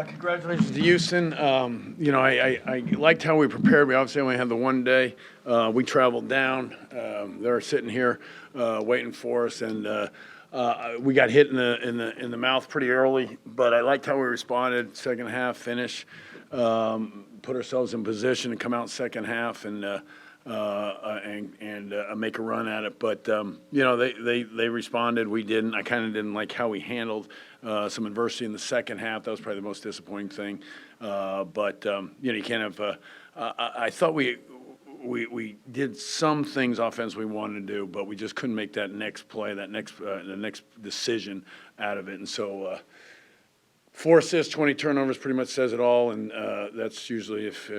Congratulations to Houston. I liked how we prepared. We obviously only had the one day. We traveled down. They're sitting here waiting for us, and we got hit in the mouth pretty early. But I liked how we responded. Second half finish, put ourselves in position to come out second half and make a run at it. But they responded. We didn't. I kind of didn't like how we handled some adversity in the second half. That was probably the most disappointing thing. You can't have. I thought we did some things offensively we wanted to do, but we just couldn't make that next play, the next decision out of it. And so 4 assists, 20 turnovers pretty much says it all. And that's usually if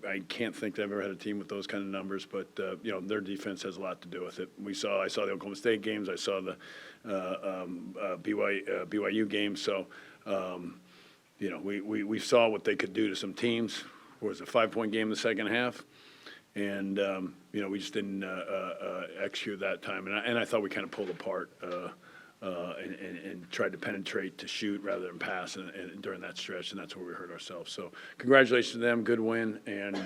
I can't think they've ever had a team with those kind of numbers, but their defense has a lot to do with it. I saw the Oklahoma State games, I saw the BYU game. So we saw what they could do to some teams. It was a 5-point game in the second half, and we just didn't execute that time. And I thought we kind of pulled apart. And tried to penetrate to shoot rather than pass and during that stretch, and that's where we hurt ourselves. So congratulations to them, good win, and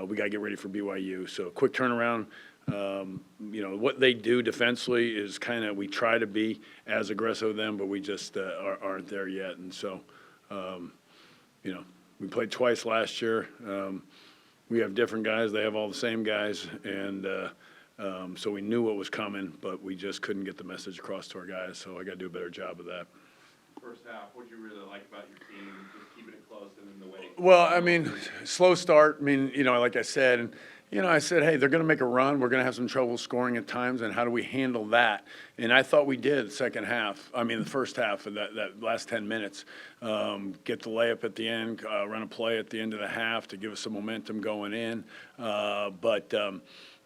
we got to get ready for BYU. So quick turnaround. What they do defensively is kind of we try to be as aggressive with them, but we just aren't there yet. And so, we played twice last year. We have different guys. They have all the same guys, and so we knew what was coming, but we just couldn't get the message across to our guys. So I got to do a better job of that. First half, what did you really like about your team? Just keeping it close and then the way. Well, I mean, slow start. I mean, like I said, and I said, hey, they're going to make a run. We're going to have some trouble scoring at times, and how do we handle that? And I thought we did the second half. I mean, the first half of that last 10 minutes, get the layup at the end, run a play at the end of the half to give us some momentum going in, but.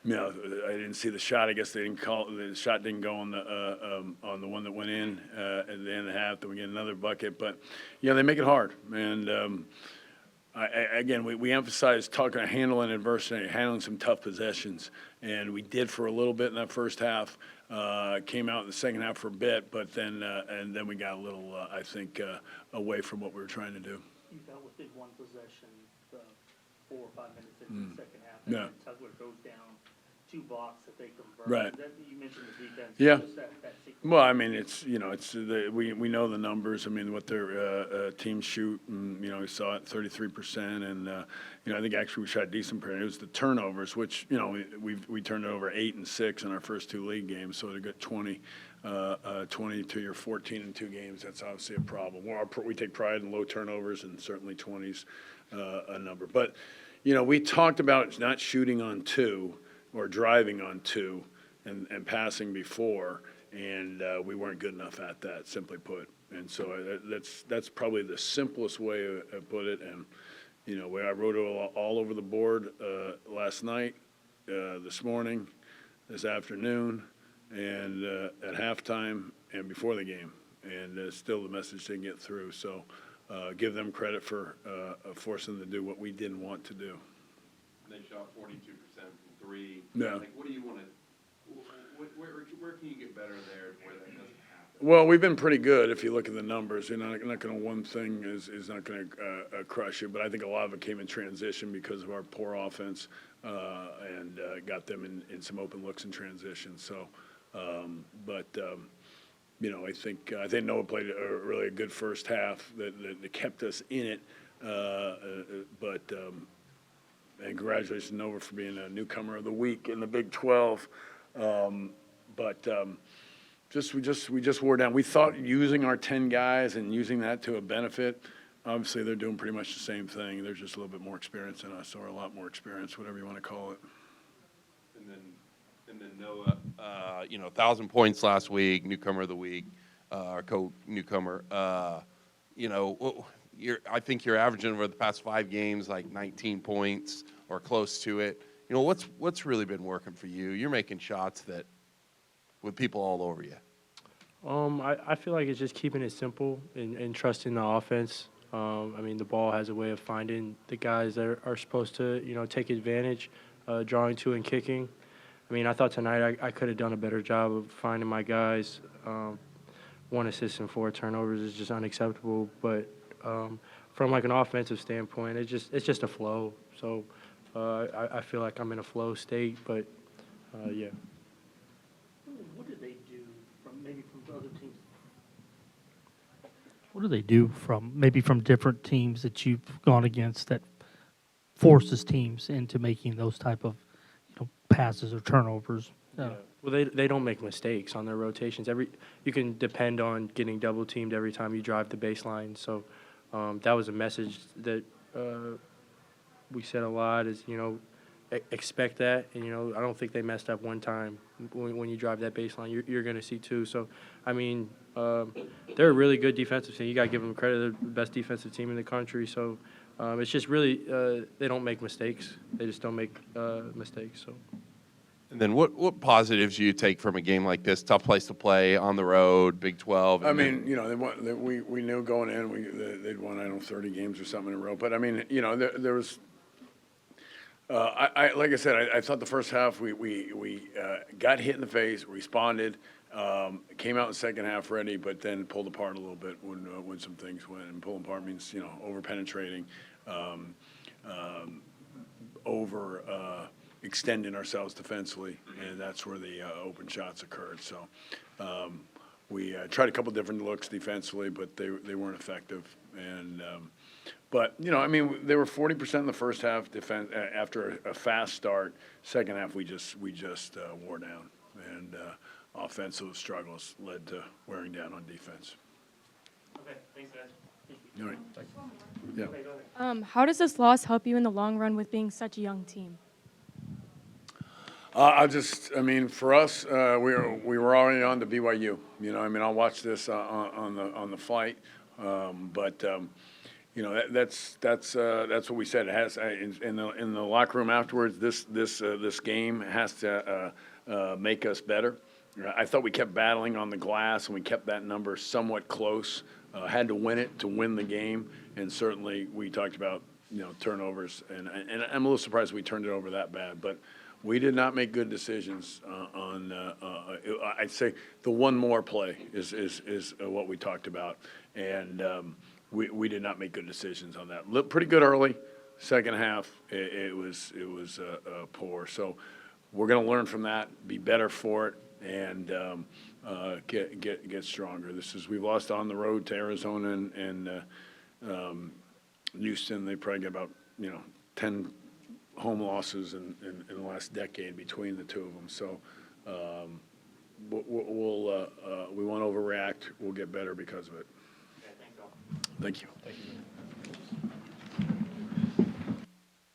I didn't see the shot. I guess they didn't call. The shot didn't go on the one that went in at the end of the half. Then we get another bucket. But they make it hard. And we emphasize handling adversity, handling some tough possessions, and we did for a little bit in that first half. Came out in the second half for a bit, but then we got a little, away from what we were trying to do. You felt within one possession, 4 or 5 minutes into the second half, Yeah. Tugler goes down 2 blocks that they convert. Right. You mentioned the defense. Yeah. Just that sequence. Well, I mean, we know the numbers. I mean, what their teams shoot, and we saw it 33%, and I think actually we shot a decent percentage. It was the turnovers, which we turned over 8 and 6 in our first 2 league games, so to get 20 to your 14 in 2 games, that's obviously a problem. We take pride in low turnovers, and certainly 20's a number. But we talked about not shooting on 2 or driving on 2 and passing before, and we weren't good enough at that, simply put. And so that's probably the simplest way to put it. And I wrote it all over the board last night, this morning, this afternoon, and at halftime and before the game. And still the message didn't get through. So give them credit for forcing them to do what we didn't want to do. They shot 42% from 3. Yeah. What do you want to? Where can you get better there where that doesn't happen? Well, we've been pretty good if you look at the numbers. You're not going to one thing is not going to crush you, but I think a lot of it came in transition because of our poor offense and got them in some open looks in transition. So, I think Noah played really a good first half that kept us in it, and congratulations, Noah, for being a newcomer of the week in the Big 12. We just wore down. We thought using our 10 guys and using that to a benefit. Obviously, they're doing pretty much the same thing. They're just a little bit more experienced than us, or a lot more experienced, whatever you want to call it. And then Noah, 1,000 points last week, newcomer of the week, our co-newcomer. I think you're averaging over the past 5 games like 19 points or close to it. What's really been working for you? You're making shots with people all over you. I feel like it's just keeping it simple and trusting the offense. The ball has a way of finding the guys that are supposed to, take advantage, drawing to and kicking. I thought tonight I could have done a better job of finding my guys. 1 assist and 4 turnovers is just unacceptable, but from like an offensive standpoint, it's just a flow. So I feel like I'm in a flow state, but yeah. What do they do maybe from other teams? What do they do from different teams that you've gone against that forces teams into making those type of passes or turnovers? Yeah. Well, they don't make mistakes on their rotations. You can depend on getting double teamed every time you drive the baseline. So that was a message that we said a lot. Is expect that, and I don't think they messed up one time. When you drive that baseline, you're going to see two. So I mean, they're a really good defensive team. You got to give them credit. They're the best defensive team in the country. So it's just really they don't make mistakes. They just don't make mistakes. So. And then what positives do you take from a game like this? Tough place to play on the road, Big 12. I mean, we knew going in they'd won, I don't know, 30 games or something in a row. But I mean, there was. Like I said, I thought the first half we got hit in the face, responded, came out in the second half ready, but then pulled apart a little bit when some things went. And pulling apart means over penetrating, over extending ourselves defensively, and that's where the open shots occurred. So we tried a couple different looks defensively, but they weren't effective. And but I mean, they were 40% in the first half defense after a fast start. Second half, we just wore down, and offensive struggles led to wearing down on defense. Okay, thanks, guys. All right. Yeah. Okay, go ahead. How does this loss help you in the long run with being such a young team? I mean, for us, we were already on to BYU. I mean, I'll watch this on the flight, but that's what we said. It has in the locker room afterwards. This game has to make us better. I thought we kept battling on the glass, and we kept that number somewhat close. Had to win it to win the game, and certainly we talked about turnovers, and I'm a little surprised we turned it over that bad, but. We did not make good decisions on. I'd say the one more play is what we talked about, and we did not make good decisions on that. Looked pretty good early. Second half, it was poor. So we're going to learn from that, be better for it, and get stronger. We've lost on the road to Arizona and Houston. They probably got about 10. Home losses in the last decade between the two of them. So we won't overreact. We'll get better because of it. Okay, thanks, all. Thank you.